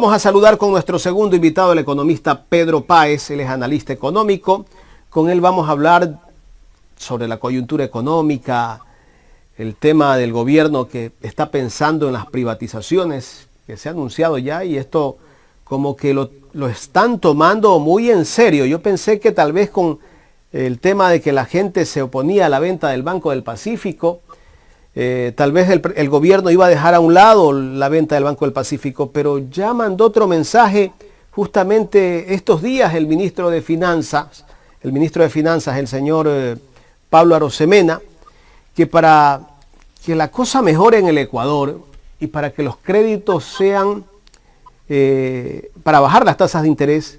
Vamos a saludar con nuestro segundo invitado, el economista Pedro Páez. Él es analista económico. Con él vamos a hablar sobre la coyuntura económica, el tema del gobierno que está pensando en las privatizaciones que se ha anunciado ya, y esto como que lo están tomando muy en serio. Yo pensé que tal vez con el tema de que la gente se oponía a la venta del Banco del Pacífico, tal vez el gobierno iba a dejar a un lado la venta del Banco del Pacífico, pero ya mandó otro mensaje justamente estos días el ministro de Finanzas, el señor Pablo Arosemena, que para que la cosa mejore en el Ecuador y para que los créditos sean, para bajar las tasas de interés,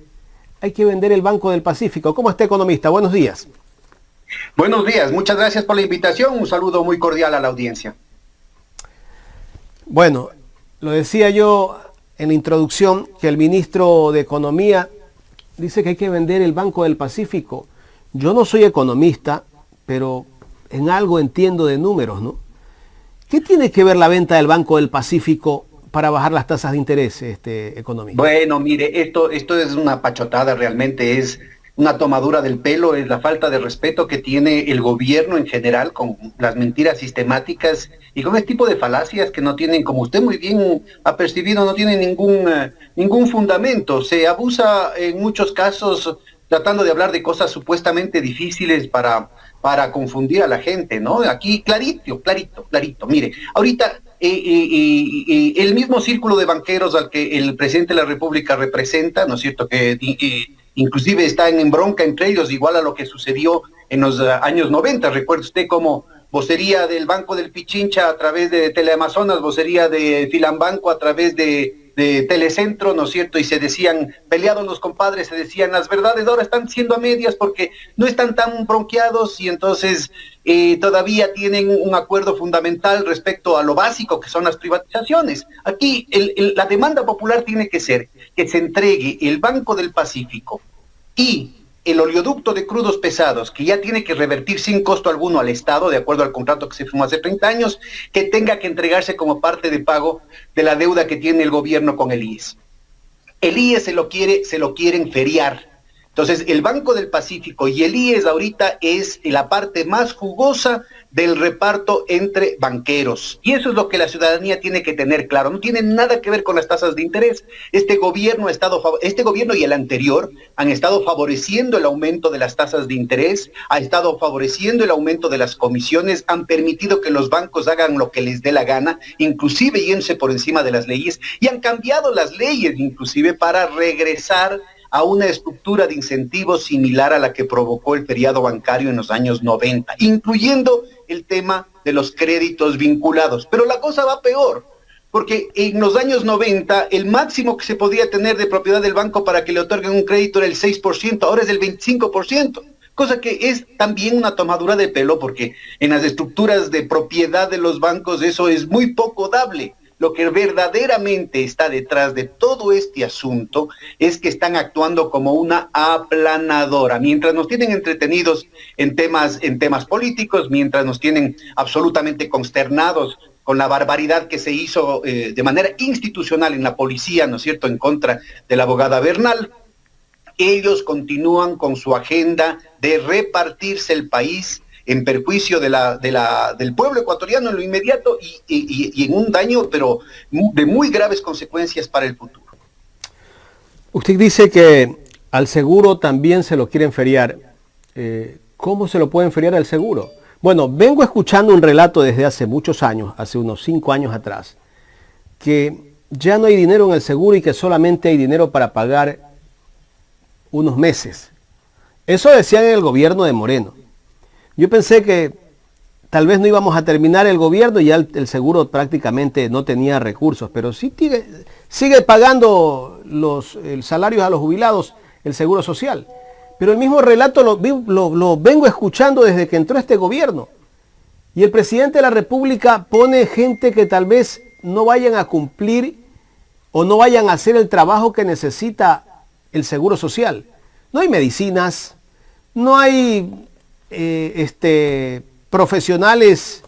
hay que vender el Banco del Pacífico. ¿Cómo está, economista? Buenos días. Buenos días, muchas gracias por la invitación, un saludo muy cordial a la audiencia. Bueno, lo decía yo en la introducción, que el ministro de Economía dice que hay que vender el Banco del Pacífico. Yo no soy economista, pero en algo entiendo de números, ¿no? ¿Qué tiene que ver la venta del Banco del Pacífico para bajar las tasas de interés, económico? Bueno, mire, esto es una pachotada, realmente es una tomadura del pelo, es la falta de respeto que tiene el gobierno en general con las mentiras sistemáticas y con este tipo de falacias que no tienen, como usted muy bien ha percibido, no tienen ningún fundamento. Se abusa en muchos casos tratando de hablar de cosas supuestamente difíciles para confundir a la gente, ¿no? Aquí clarito. Mire, ahorita el mismo círculo de banqueros al que el presidente de la República representa, ¿no es cierto?, que inclusive están en bronca entre ellos, igual a lo que sucedió en los años 90. Recuerde usted cómo vocería del Banco del Pichincha a través de Teleamazonas, vocería de Filambanco a través de Telecentro, ¿no es cierto? Y se decían, peleados los compadres, se decían las verdades, ahora están siendo a medias porque no están tan bronqueados y entonces todavía tienen un acuerdo fundamental respecto a lo básico que son las privatizaciones. Aquí la demanda popular tiene que ser que se entregue el Banco del Pacífico y el oleoducto de crudos pesados, que ya tiene que revertir sin costo alguno al Estado, de acuerdo al contrato que se firmó hace 30 años, que tenga que entregarse como parte de pago de la deuda que tiene el gobierno con el IES. El IES se lo quieren feriar. Entonces, el Banco del Pacífico y el IES ahorita es la parte más jugosa del reparto entre banqueros. Y eso es lo que la ciudadanía tiene que tener claro. No tiene nada que ver con las tasas de interés. Este gobierno y el anterior han estado favoreciendo el aumento de las tasas de interés, ha estado favoreciendo el aumento de las comisiones, han permitido que los bancos hagan lo que les dé la gana, inclusive yéndose por encima de las leyes, y han cambiado las leyes inclusive para regresar a una estructura de incentivos similar a la que provocó el feriado bancario en los años 90, incluyendo el tema de los créditos vinculados. Pero la cosa va peor, porque en los años 90 el máximo que se podía tener de propiedad del banco para que le otorguen un crédito era el 6%, ahora es del 25%. Cosa que es también una tomadura de pelo, porque en las estructuras de propiedad de los bancos eso es muy poco dable. Lo que verdaderamente está detrás de todo este asunto es que están actuando como una aplanadora. Mientras nos tienen entretenidos en temas políticos, mientras nos tienen absolutamente consternados con la barbaridad que se hizo de manera institucional en la policía, ¿no es cierto?, en contra de la abogada Bernal, ellos continúan con su agenda de repartirse el país en perjuicio del pueblo ecuatoriano en lo inmediato y en un daño, pero de muy graves consecuencias para el futuro. Usted dice que al seguro también se lo quieren feriar. ¿Cómo se lo pueden feriar al seguro? Bueno, vengo escuchando un relato desde hace muchos años, hace unos 5 años atrás, que ya no hay dinero en el seguro y que solamente hay dinero para pagar unos meses. Eso decían en el gobierno de Moreno. Yo pensé que tal vez no íbamos a terminar el gobierno y ya el seguro prácticamente no tenía recursos, pero sí sigue pagando los salarios a los jubilados, el seguro social. Pero el mismo relato lo vengo escuchando desde que entró este gobierno. Y el presidente de la República pone gente que tal vez no vayan a cumplir o no vayan a hacer el trabajo que necesita el seguro social. No hay medicinas, no hay profesionales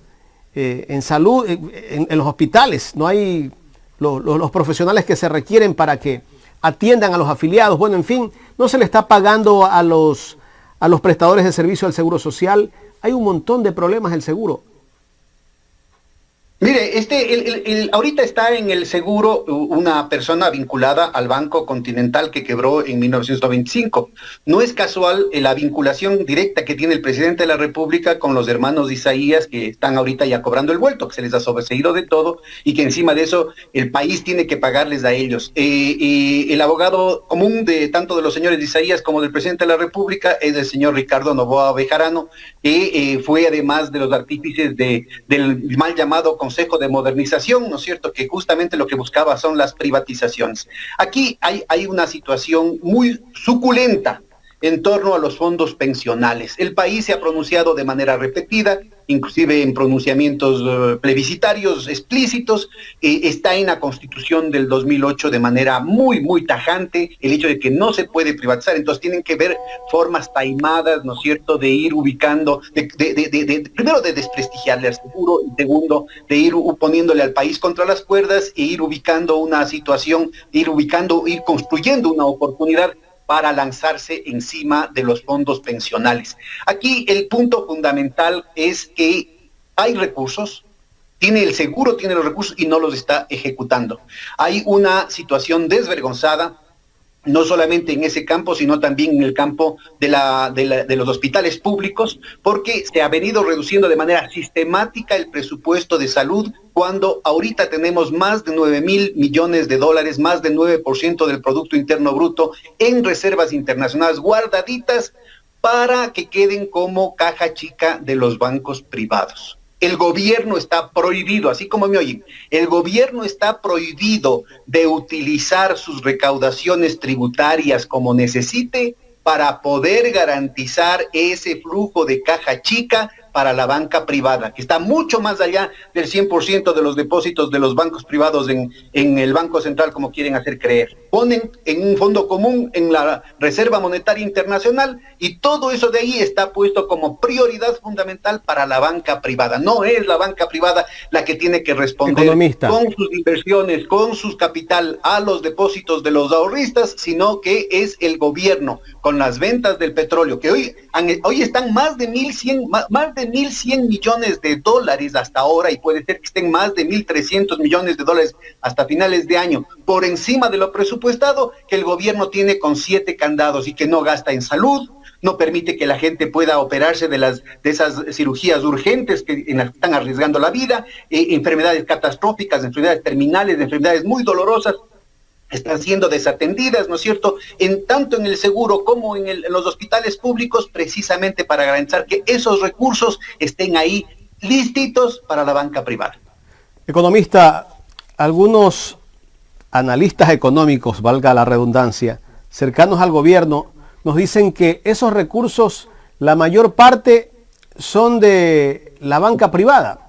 en salud, en los hospitales, no hay los profesionales que se requieren para que atiendan a los afiliados. Bueno, en fin, no se le está pagando a los prestadores de servicio al Seguro Social. Hay un montón de problemas del seguro. Mire, ahorita está en el seguro una persona vinculada al Banco Continental que quebró en 1995. No es casual la vinculación directa que tiene el presidente de la República con los hermanos de Isaías, que están ahorita ya cobrando el vuelto, que se les ha sobreseído de todo y que encima de eso el país tiene que pagarles a ellos. El abogado común de tanto de los señores de Isaías como del presidente de la República es el señor Ricardo Noboa Bejarano, que fue además de los artífices del mal llamado Consejo de Modernización, ¿no es cierto?, que justamente lo que buscaba son las privatizaciones. Aquí hay una situación muy suculenta en torno a los fondos pensionales. El país se ha pronunciado de manera repetida, inclusive en pronunciamientos plebiscitarios explícitos. Está en la Constitución del 2008 de manera muy, muy tajante el hecho de que no se puede privatizar. Entonces tienen que ver formas taimadas, ¿no es cierto?, de ir ubicando, primero de desprestigiarle al seguro, y segundo, de ir poniéndole al país contra las cuerdas e ir ubicando una situación, ir construyendo una oportunidad para lanzarse encima de los fondos pensionales. Aquí el punto fundamental es que hay recursos, el seguro tiene los recursos y no los está ejecutando. Hay una situación desvergonzada, no solamente en ese campo, sino también en el campo de los hospitales públicos, porque se ha venido reduciendo de manera sistemática el presupuesto de salud, cuando ahorita tenemos más de 9,000 millones de dólares, más del 9% del Producto Interno Bruto en reservas internacionales guardaditas para que queden como caja chica de los bancos privados. El gobierno está prohibido, así como me oyen, el gobierno está prohibido de utilizar sus recaudaciones tributarias como necesite para poder garantizar ese flujo de caja chica para la banca privada, que está mucho más allá del 100% de los depósitos de los bancos privados en el Banco Central, como quieren hacer creer. Ponen en un fondo común en la Reserva Monetaria Internacional y todo eso de ahí está puesto como prioridad fundamental para la banca privada. No es la banca privada la que tiene que responder con sus inversiones, con su capital a los depósitos de los ahorristas, sino que es el gobierno con las ventas del petróleo, que hoy están más de 1,100 millones de dólares hasta ahora, y puede ser que estén más de 1,300 millones de dólares hasta finales de año, por encima de lo presupuestado, que el gobierno tiene con 7 candados y que no gasta en salud, no permite que la gente pueda operarse de esas cirugías urgentes en las que están arriesgando la vida, enfermedades catastróficas, enfermedades terminales, enfermedades muy dolorosas, están siendo desatendidas, ¿no es cierto?, tanto en el seguro como en los hospitales públicos, precisamente para garantizar que esos recursos estén ahí listitos para la banca privada. Economista, algunos analistas económicos, valga la redundancia, cercanos al gobierno, nos dicen que esos recursos, la mayor parte, son de la banca privada.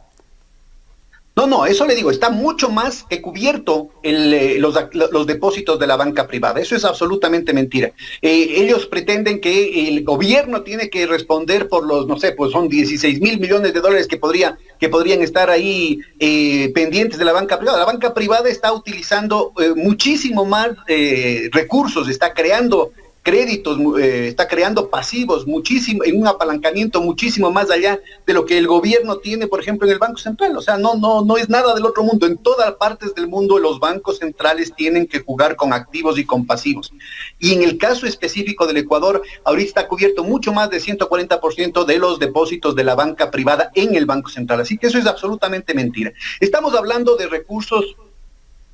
No, eso le digo, está mucho más que cubierto los depósitos de la banca privada. Eso es absolutamente mentira. Ellos pretenden que el gobierno tiene que responder por los, no sé, pues son 16,000 millones de dólares que podrían estar ahí pendientes de la banca privada. La banca privada está utilizando muchísimo más recursos, está creando créditos, está creando pasivos muchísimo, en un apalancamiento muchísimo más allá de lo que el gobierno tiene, por ejemplo, en el Banco Central. O sea, no es nada del otro mundo. En todas partes del mundo los bancos centrales tienen que jugar con activos y con pasivos. Y en el caso específico del Ecuador, ahorita está cubierto mucho más de 140% de los depósitos de la banca privada en el Banco Central. Así que eso es absolutamente mentira. Estamos hablando de recursos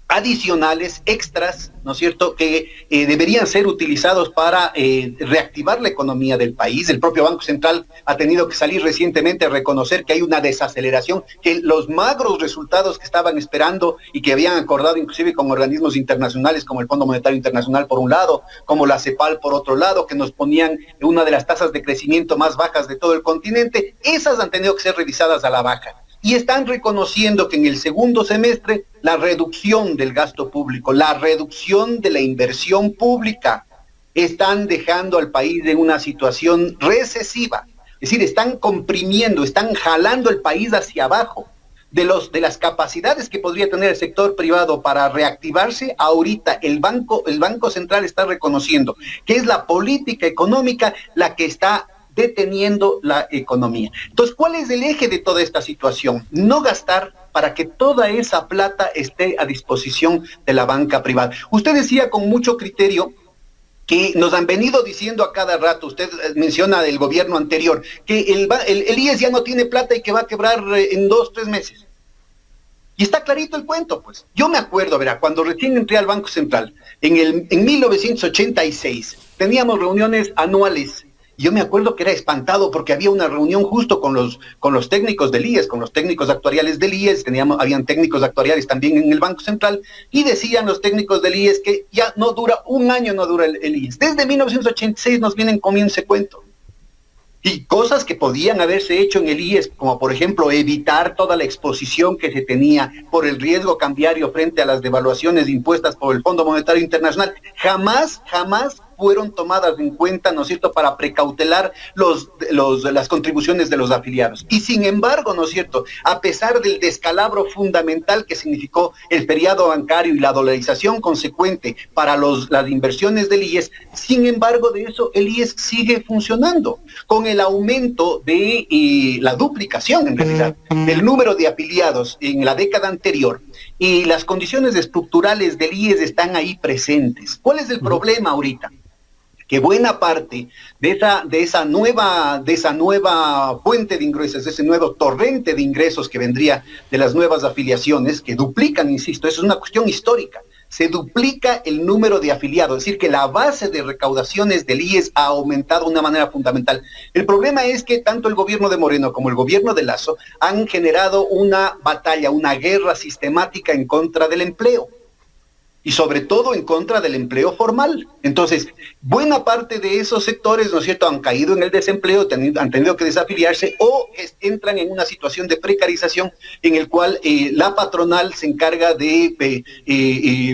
adicionales, extras, ¿no es cierto?, que deberían ser utilizados para reactivar la economía del país. El propio Banco Central ha tenido que salir recientemente a reconocer que hay una desaceleración, que los magros resultados que estaban esperando y que habían acordado inclusive con organismos internacionales como el Fondo Monetario Internacional por un lado, como la CEPAL por otro lado, que nos ponían una de las tasas de crecimiento más bajas de todo el continente, esas han tenido que ser revisadas a la baja. Y están reconociendo que en el segundo semestre la reducción del gasto público, la reducción de la inversión pública, están dejando al país en una situación recesiva. Es decir, están comprimiendo, están jalando el país hacia abajo. de las capacidades que podría tener el sector privado para reactivarse, ahorita el Banco Central está reconociendo que es la política económica la que está deteniendo la economía. Entonces, ¿cuál es el eje de toda esta situación? No gastar para que toda esa plata esté a disposición de la banca privada. Usted decía con mucho criterio que nos han venido diciendo a cada rato, usted menciona del gobierno anterior, que el IES ya no tiene plata y que va a quebrar en 2-3 meses. Y está clarito el cuento, pues. Yo me acuerdo, verá, cuando recién entré al Banco Central, en 1986, teníamos reuniones anuales. Yo me acuerdo que era espantado porque había una reunión justo con los técnicos del IES, con los técnicos actuariales del IES, habían técnicos actuariales también en el Banco Central, y decían los técnicos del IES que ya no dura un año, no dura el IES. Desde 1986 nos vienen comiendo ese cuento. Y cosas que podían haberse hecho en el IES, como por ejemplo evitar toda la exposición que se tenía por el riesgo cambiario frente a las devaluaciones impuestas por el Fondo Monetario Internacional, jamás fueron tomadas en cuenta, ¿no es cierto?, para precautelar las contribuciones de los afiliados. Y sin embargo, ¿no es cierto?, a pesar del descalabro fundamental que significó el feriado bancario y la dolarización consecuente para las inversiones del IES, sin embargo de eso el IES sigue funcionando, con el aumento de la duplicación, en realidad, del número de afiliados en la década anterior, y las condiciones estructurales del IES están ahí presentes. ¿Cuál es el problema ahorita? Que buena parte de esa nueva fuente de ingresos, de ese nuevo torrente de ingresos que vendría de las nuevas afiliaciones, que duplican, insisto, eso es una cuestión histórica, se duplica el número de afiliados, es decir, que la base de recaudaciones del IES ha aumentado de una manera fundamental. El problema es que tanto el gobierno de Moreno como el gobierno de Lasso han generado una batalla, una guerra sistemática en contra del empleo, y sobre todo en contra del empleo formal. Entonces, buena parte de esos sectores, ¿no es cierto?, han caído en el desempleo, han tenido que desafiliarse o entran en una situación de precarización en el cual la patronal se encarga de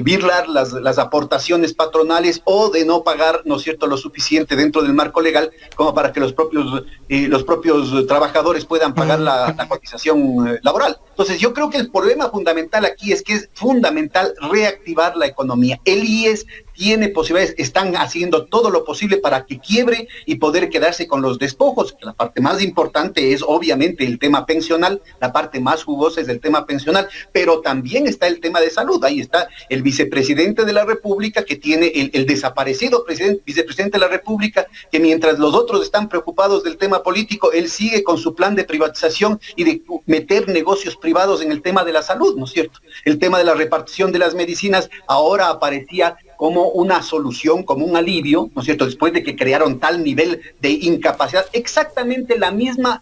birlar las aportaciones patronales o de no pagar, ¿no es cierto?, lo suficiente dentro del marco legal como para que los propios trabajadores puedan pagar la cotización laboral. Entonces, yo creo que el problema fundamental aquí es que es fundamental reactivar la economía. El IES tiene posibilidades, están haciendo todo lo posible para que quiebre y poder quedarse con los despojos. La parte más importante es obviamente el tema pensional, la parte más jugosa es el tema pensional, pero también está el tema de salud. Ahí está el vicepresidente de la República, que tiene el desaparecido vicepresidente de la República, que mientras los otros están preocupados del tema político, él sigue con su plan de privatización y de meter negocios privados en el tema de la salud, ¿no es cierto? El tema de la repartición de las medicinas ahora aparecía como una solución, como un alivio, ¿no es cierto?, después de que crearon tal nivel de incapacidad, exactamente la misma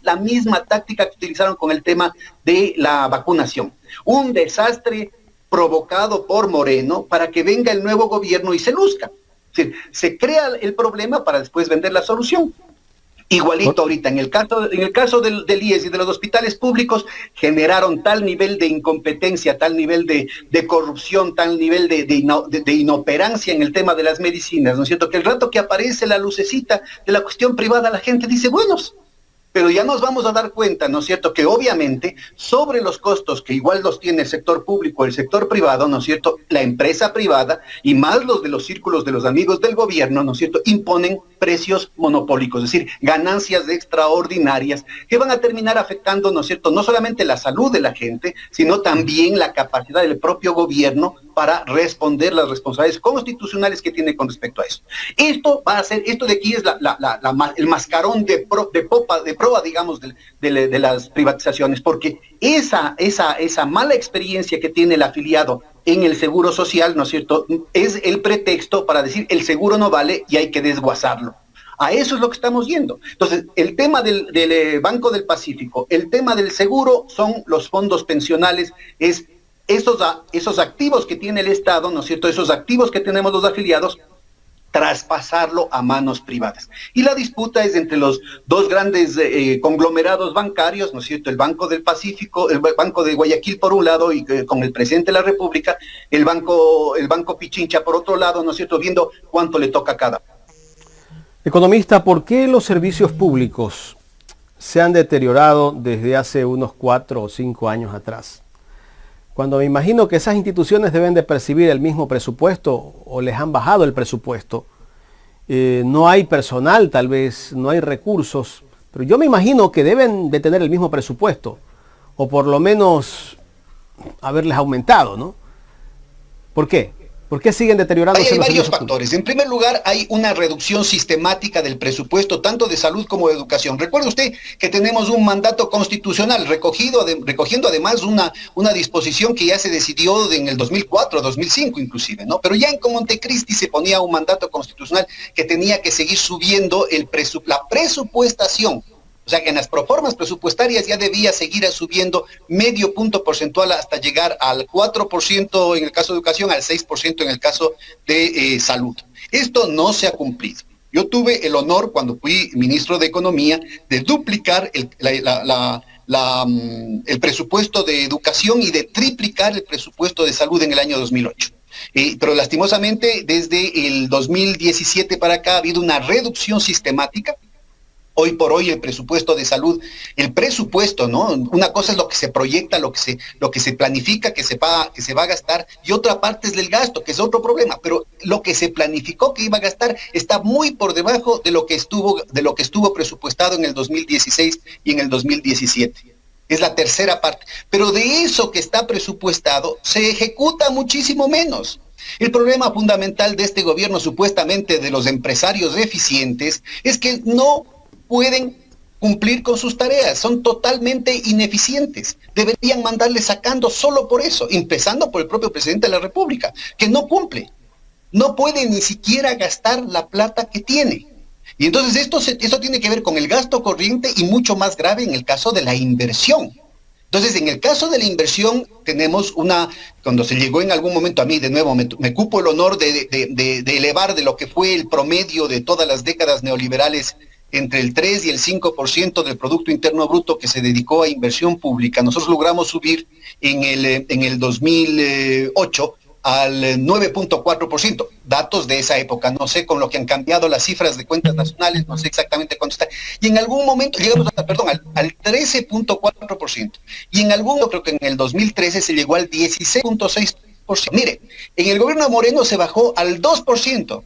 táctica que utilizaron con el tema de la vacunación. Un desastre provocado por Moreno para que venga el nuevo gobierno y se luzca. Es decir, se crea el problema para después vender la solución. Igualito ahorita, en el caso del IES y de los hospitales públicos, generaron tal nivel de incompetencia, tal nivel de corrupción, tal nivel de inoperancia en el tema de las medicinas, ¿no es cierto?, que el rato que aparece la lucecita de la cuestión privada, la gente dice, buenos, pero ya nos vamos a dar cuenta, ¿no es cierto?, que obviamente sobre los costos que igual los tiene el sector público, el sector privado, ¿no es cierto?, la empresa privada y más los de los círculos de los amigos del gobierno, ¿no es cierto?, imponen precios monopólicos, es decir, ganancias extraordinarias que van a terminar afectando, ¿no es cierto?, no solamente la salud de la gente, sino también la capacidad del propio gobierno para responder las responsabilidades constitucionales que tiene con respecto a eso. Esto de aquí es el mascarón de proa, digamos, de las privatizaciones, porque esa mala experiencia que tiene el afiliado en el seguro social, ¿no es cierto?, es el pretexto para decir el seguro no vale y hay que desguazarlo. A eso es lo que estamos yendo. Entonces, el tema del Banco del Pacífico, el tema del seguro son los fondos pensionales, es esos activos que tiene el Estado, ¿no es cierto?, esos activos que tenemos los afiliados, traspasarlo a manos privadas. Y la disputa es entre los dos grandes conglomerados bancarios, ¿no es cierto?, el Banco del Pacífico, el Banco de Guayaquil por un lado y con el presidente de la República, el Banco Pichincha por otro lado, ¿no es cierto?, viendo cuánto le toca a cada. Economista, ¿por qué los servicios públicos se han deteriorado desde hace unos 4 o 5 años atrás. Cuando me imagino que esas instituciones deben de percibir el mismo presupuesto o les han bajado el presupuesto, no hay personal, tal vez no hay recursos, pero yo me imagino que deben de tener el mismo presupuesto o por lo menos haberles aumentado, ¿no? ¿Por qué? ¿Por qué siguen deteriorándose? Hay varios factores. En primer lugar, hay una reducción sistemática del presupuesto, tanto de salud como de educación. Recuerde usted que tenemos un mandato constitucional recogiendo además una disposición que ya se decidió en el 2004, 2005 inclusive, ¿no? Pero ya en Montecristi se ponía un mandato constitucional que tenía que seguir subiendo la presupuestación. O sea que en las proformas presupuestarias ya debía seguir subiendo medio punto porcentual hasta llegar al 4% en el caso de educación, al 6% en el caso de salud. Esto no se ha cumplido. Yo tuve el honor, cuando fui ministro de Economía, de duplicar el presupuesto de educación y de triplicar el presupuesto de salud en el año 2008. Pero lastimosamente, desde el 2017 para acá ha habido una reducción sistemática. Hoy por hoy el presupuesto de salud, el presupuesto, ¿no? Una cosa es lo que se proyecta, lo que se planifica, que se va a gastar, y otra parte es el gasto, que es otro problema, pero lo que se planificó que iba a gastar está muy por debajo de lo que estuvo presupuestado en el 2016 y en el 2017. Es la tercera parte. Pero de eso que está presupuestado, se ejecuta muchísimo menos. El problema fundamental de este gobierno, supuestamente de los empresarios eficientes, es que no pueden cumplir con sus tareas, son totalmente ineficientes. Deberían mandarle sacando solo por eso, empezando por el propio presidente de la República, que no cumple, no puede ni siquiera gastar la plata que tiene. Y entonces esto tiene que ver con el gasto corriente y mucho más grave en el caso de la inversión. Entonces, en el caso de la inversión, tenemos cuando se llegó en algún momento a mí, de nuevo, me cupo el honor de elevar de lo que fue el promedio de todas las décadas neoliberales entre el 3 y el 5% del Producto Interno Bruto que se dedicó a inversión pública. Nosotros logramos subir en el 2008 al 9.4%. Datos de esa época, no sé con lo que han cambiado las cifras de cuentas nacionales, no sé exactamente cuánto está. Y en algún momento llegamos al 13.4%. Y en creo que en el 2013 se llegó al 16.6%. Mire, en el gobierno de Moreno se bajó al 2%.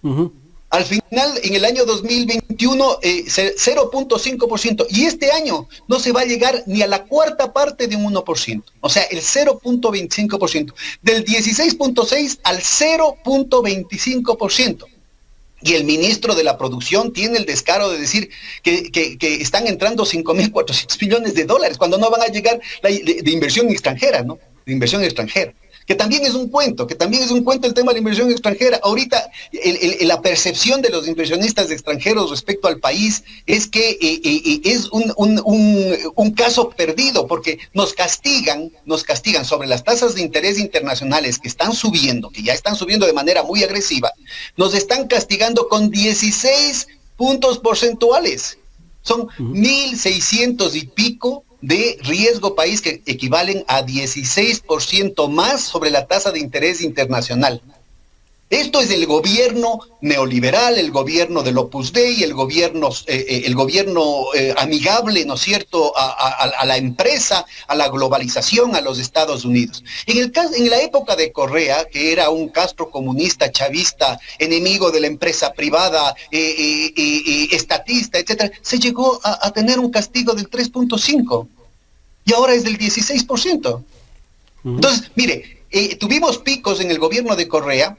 Uh-huh. Al final, en el año 2021, 0.5%. Y este año no se va a llegar ni a la cuarta parte de un 1%. O sea, el 0.25%. Del 16.6% al 0.25%. Y el ministro de la Producción tiene el descaro de decir que están entrando 5.400 millones de dólares, cuando no van a llegar de inversión extranjera, ¿no? De inversión extranjera. Que también es un cuento el tema de la inversión extranjera. Ahorita la percepción de los inversionistas extranjeros respecto al país es que es un caso perdido, porque nos castigan sobre las tasas de interés internacionales que ya están subiendo de manera muy agresiva. Nos están castigando con 16 puntos porcentuales. Son 1.600 y pico de riesgo país, que equivalen a 16% más sobre la tasa de interés internacional. Esto es el gobierno neoliberal, el gobierno del Opus Dei, el gobierno amigable, ¿no es cierto?, a la empresa, a la globalización, a los Estados Unidos. En la época de Correa, que era un Castro comunista, chavista, enemigo de la empresa privada, estatista, etcétera, se llegó a tener un castigo del 3.5% y ahora es del 16%. Entonces, mire, tuvimos picos en el gobierno de Correa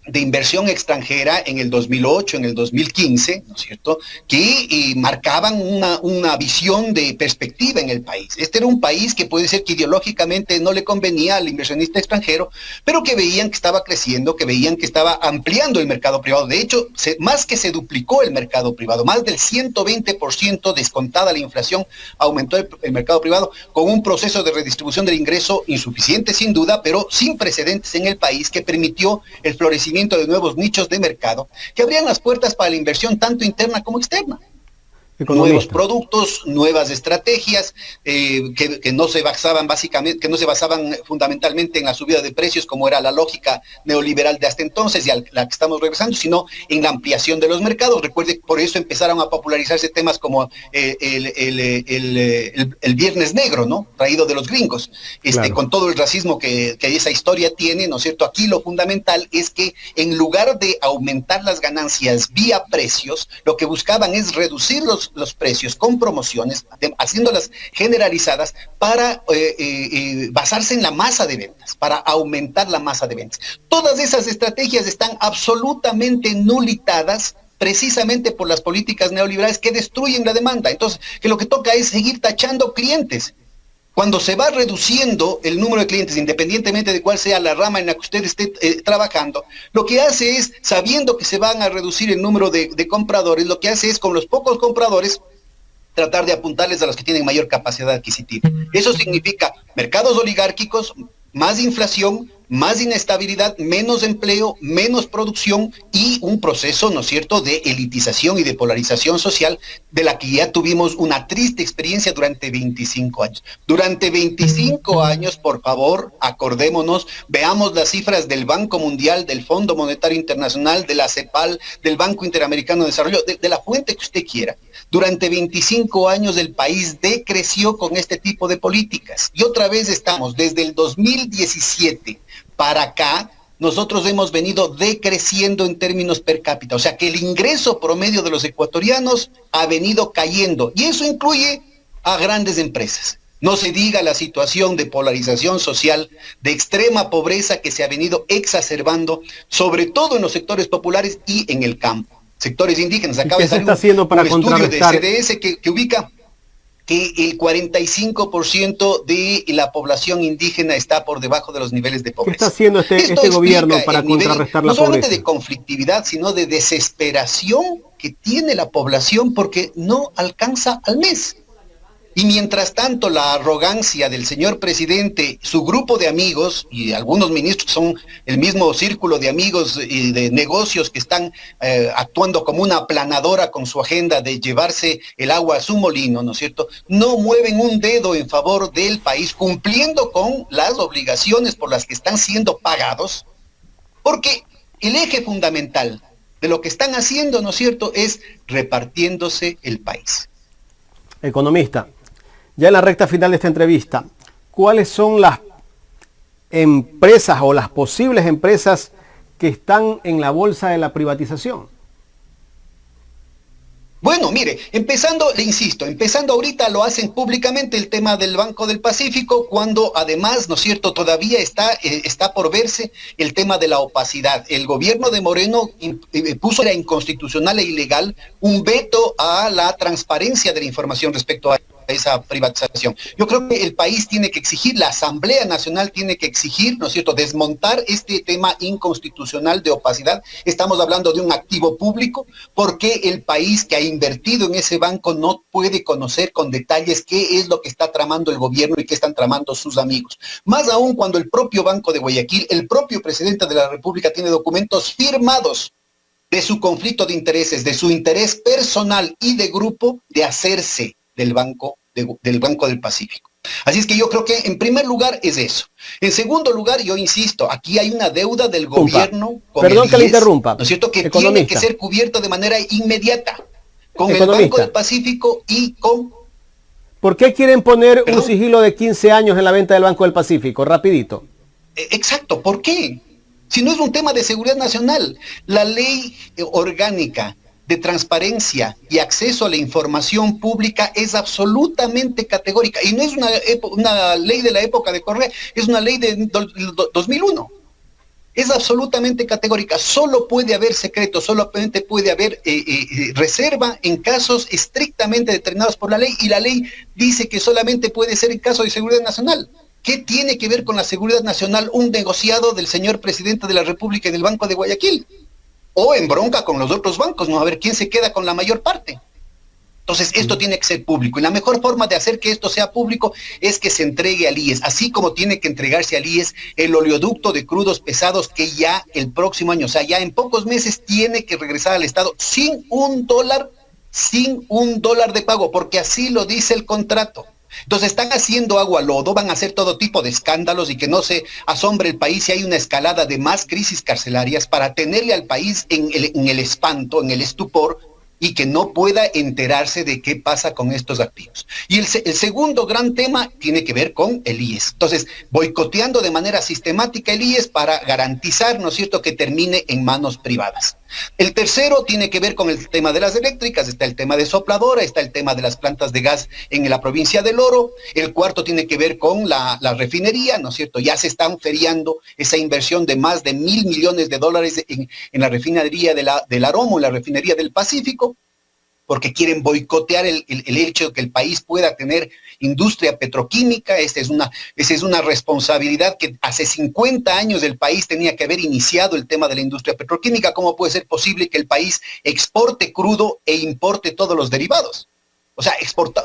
de inversión extranjera en el 2008, en el 2015, ¿no es cierto?, que marcaban una visión de perspectiva en el país. Este era un país que puede ser que ideológicamente no le convenía al inversionista extranjero, pero que veían que estaba creciendo, que veían que estaba ampliando el mercado privado. De hecho, más que se duplicó el mercado privado, más del 120% descontada la inflación, aumentó el mercado privado, con un proceso de redistribución del ingreso insuficiente sin duda, pero sin precedentes en el país, que permitió el florecimiento de nuevos nichos de mercado que abrían las puertas para la inversión tanto interna como externa. nuevos productos, nuevas estrategias que no se basaban básicamente, que no se basaban fundamentalmente en la subida de precios como era la lógica neoliberal de hasta entonces y a la que estamos regresando, sino en la ampliación de los mercados. Recuerde, por eso empezaron a popularizarse temas como el Viernes Negro, ¿no? Traído de los gringos, claro, con todo el racismo que esa historia tiene, ¿no es cierto? Aquí lo fundamental es que en lugar de aumentar las ganancias vía precios, lo que buscaban es reducir los precios con promociones, haciéndolas generalizadas para basarse en la masa de ventas, para aumentar la masa de ventas. Todas esas estrategias están absolutamente nulitadas precisamente por las políticas neoliberales que destruyen la demanda. Entonces, que lo que toca es seguir tachando clientes. Cuando se va reduciendo el número de clientes, independientemente de cuál sea la rama en la que usted esté trabajando, lo que hace es, sabiendo que se van a reducir el número de compradores, lo que hace es, con los pocos compradores, tratar de apuntarles a los que tienen mayor capacidad adquisitiva. Eso significa mercados oligárquicos, más inflación, más inestabilidad, menos empleo, menos producción y un proceso, ¿no es cierto?, de elitización y de polarización social de la que ya tuvimos una triste experiencia durante 25 años. Durante 25 años, por favor, acordémonos, veamos las cifras del Banco Mundial, del Fondo Monetario Internacional, de la CEPAL, del Banco Interamericano de Desarrollo, de la fuente que usted quiera. Durante 25 años el país decreció con este tipo de políticas. Y otra vez estamos, desde el 2017 para acá, nosotros hemos venido decreciendo en términos per cápita. O sea que el ingreso promedio de los ecuatorianos ha venido cayendo. Y eso incluye a grandes empresas. No se diga la situación de polarización social, de extrema pobreza que se ha venido exacerbando, sobre todo en los sectores populares y en el campo. Sectores indígenas. Acaba de salir un estudio de CDS que ubica que el 45% de la población indígena está por debajo de los niveles de pobreza. ¿Qué está haciendo este gobierno para contrarrestar la pobreza? No solamente de conflictividad, sino de desesperación que tiene la población porque no alcanza al mes. Y mientras tanto, la arrogancia del señor presidente, su grupo de amigos, y algunos ministros son el mismo círculo de amigos y de negocios que están actuando como una aplanadora con su agenda de llevarse el agua a su molino, ¿no es cierto? No mueven un dedo en favor del país, cumpliendo con las obligaciones por las que están siendo pagados, porque el eje fundamental de lo que están haciendo, ¿no es cierto?, es repartiéndose el país. Economista, ya en la recta final de esta entrevista, ¿cuáles son las empresas o las posibles empresas que están en la bolsa de la privatización? Bueno, mire, le insisto, empezando ahorita lo hacen públicamente el tema del Banco del Pacífico, cuando además, ¿no es cierto?, todavía está por verse el tema de la opacidad. El gobierno de Moreno puso, era inconstitucional e ilegal, un veto a la transparencia de la información respecto a esa privatización. Yo creo que el país tiene que exigir, la Asamblea Nacional tiene que exigir, ¿no es cierto?, desmontar este tema inconstitucional de opacidad. Estamos hablando de un activo público, porque el país que ha invertido en ese banco no puede conocer con detalles qué es lo que está tramando el gobierno y qué están tramando sus amigos. Más aún cuando el propio Banco de Guayaquil, el propio presidente de la República tiene documentos firmados de su conflicto de intereses, de su interés personal y de grupo de hacerse del Banco del Pacífico. Así es que yo creo que en primer lugar es eso. En segundo lugar, yo insisto, aquí hay una deuda del gobierno con Perdón el que le IES, interrumpa. ¿no es cierto?, que Economista. tiene que ser cubierto de manera inmediata con el Economista. Banco del Pacífico y con... ¿Por qué quieren poner un sigilo de 15 años en la venta del Banco del Pacífico? Rapidito. Exacto, ¿por qué? Si no es un tema de seguridad nacional. La ley orgánica de transparencia y acceso a la información pública es absolutamente categórica. Y no es una ley de la época de Correa, es una ley de 2001. Es absolutamente categórica. Solo puede haber secreto, solamente puede haber reserva en casos estrictamente determinados por la ley, y la ley dice que solamente puede ser en caso de seguridad nacional. ¿Qué tiene que ver con la seguridad nacional un negociado del señor presidente de la República en el Banco de Guayaquil? O en bronca con los otros bancos, ¿no? A ver quién se queda con la mayor parte. Entonces, esto tiene que ser público. Y la mejor forma de hacer que esto sea público es que se entregue al IES, así como tiene que entregarse al IES el oleoducto de crudos pesados, que ya el próximo año, o sea, ya en pocos meses, tiene que regresar al Estado sin $1, sin $1 de pago, porque así lo dice el contrato. Entonces están haciendo agua al lodo, van a hacer todo tipo de escándalos y que no se asombre el país si hay una escalada de más crisis carcelarias para tenerle al país en el espanto, en el estupor, y que no pueda enterarse de qué pasa con estos activos. Y el segundo gran tema tiene que ver con el IES. Entonces, boicoteando de manera sistemática el IES para garantizar, ¿no es cierto?, que termine en manos privadas. El tercero tiene que ver con el tema de las eléctricas, está el tema de Sopladora, está el tema de las plantas de gas en la provincia del Oro. El cuarto tiene que ver con la refinería, ¿no es cierto? Ya se están feriando esa inversión de más de $1.000 millones en la refinería del Aromo, en la refinería del Pacífico, porque quieren boicotear el hecho de que el país pueda tener industria petroquímica. Esa es una responsabilidad que hace 50 años el país tenía que haber iniciado el tema de la industria petroquímica. ¿Cómo puede ser posible que el país exporte crudo e importe todos los derivados? O sea,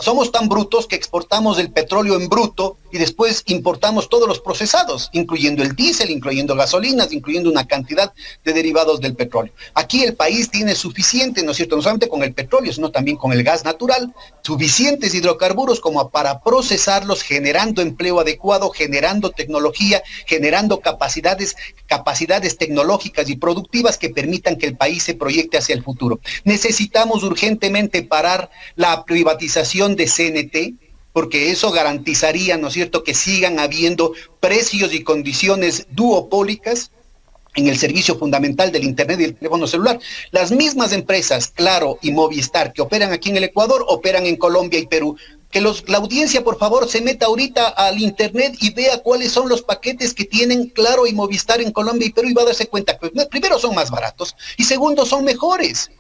somos tan brutos que exportamos el petróleo en bruto y después importamos todos los procesados, incluyendo el diésel, incluyendo gasolinas, incluyendo una cantidad de derivados del petróleo. Aquí el país tiene suficiente, ¿no es cierto?, no solamente con el petróleo, sino también con el gas natural, suficientes hidrocarburos como para procesarlos, generando empleo adecuado, generando tecnología, generando capacidades tecnológicas y productivas que permitan que el país se proyecte hacia el futuro. Necesitamos urgentemente parar la privatización de CNT, porque eso garantizaría, ¿no es cierto?, que sigan habiendo precios y condiciones duopólicas en el servicio fundamental del Internet y el teléfono celular. Las mismas empresas, Claro y Movistar, que operan aquí en el Ecuador, operan en Colombia y Perú. Que la audiencia, por favor, se meta ahorita al Internet y vea cuáles son los paquetes que tienen Claro y Movistar en Colombia y Perú, y va a darse cuenta que primero son más baratos y segundo son mejores.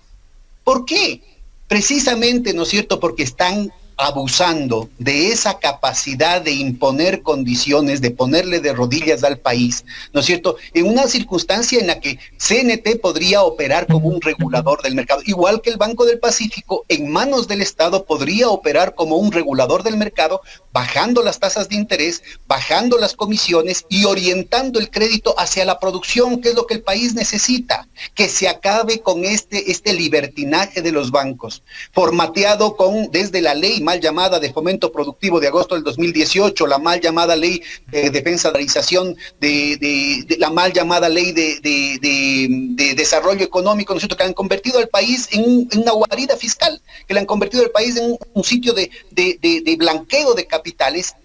¿Por qué? Precisamente, ¿no es cierto?, porque están abusando de esa capacidad de imponer condiciones, de ponerle de rodillas al país, ¿no es cierto?, en una circunstancia en la que CNT podría operar como un regulador del mercado, igual que el Banco del Pacífico, en manos del Estado, podría operar como un regulador del mercado, bajando las tasas de interés, bajando las comisiones y orientando el crédito hacia la producción, que es lo que el país necesita, que se acabe con este libertinaje de los bancos, formateado desde la ley mal llamada de fomento productivo de agosto del 2018, la mal llamada ley de defensa de la mal llamada ley de desarrollo económico, ¿no es cierto?, que han convertido al país en una guarida fiscal, que le han convertido al país en un sitio de blanqueo de capitales,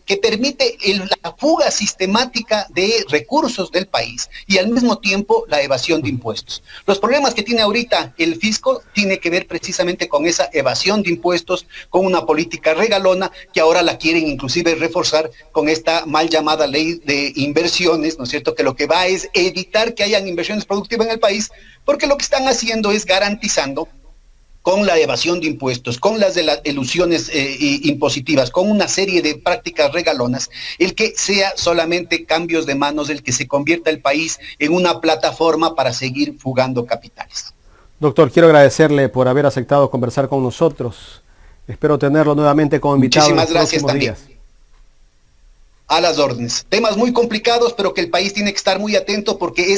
que permite la fuga sistemática de recursos del país y al mismo tiempo la evasión de impuestos. Los problemas que tiene ahorita el fisco tiene que ver precisamente con esa evasión de impuestos, con una política regalona que ahora la quieren inclusive reforzar con esta mal llamada ley de inversiones, ¿no es cierto?, que lo que va es evitar que hayan inversiones productivas en el país, porque lo que están haciendo es garantizando con la evasión de impuestos, con las elusiones impositivas, con una serie de prácticas regalonas, el que sea solamente cambios de manos, el que se convierta el país en una plataforma para seguir fugando capitales. Doctor, quiero agradecerle por haber aceptado conversar con nosotros. Espero tenerlo nuevamente como invitado. Muchísimas gracias también. Días. A las órdenes. Temas muy complicados, pero que el país tiene que estar muy atento porque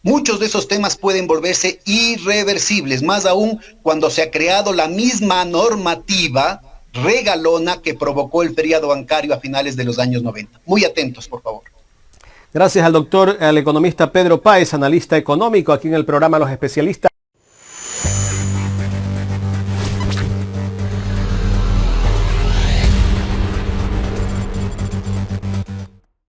muchos de esos temas pueden volverse irreversibles, más aún cuando se ha creado la misma normativa regalona que provocó el feriado bancario a finales de los años 90. Muy atentos, por favor. Gracias al economista Pedro Páez, analista económico, aquí en el programa Los Especialistas.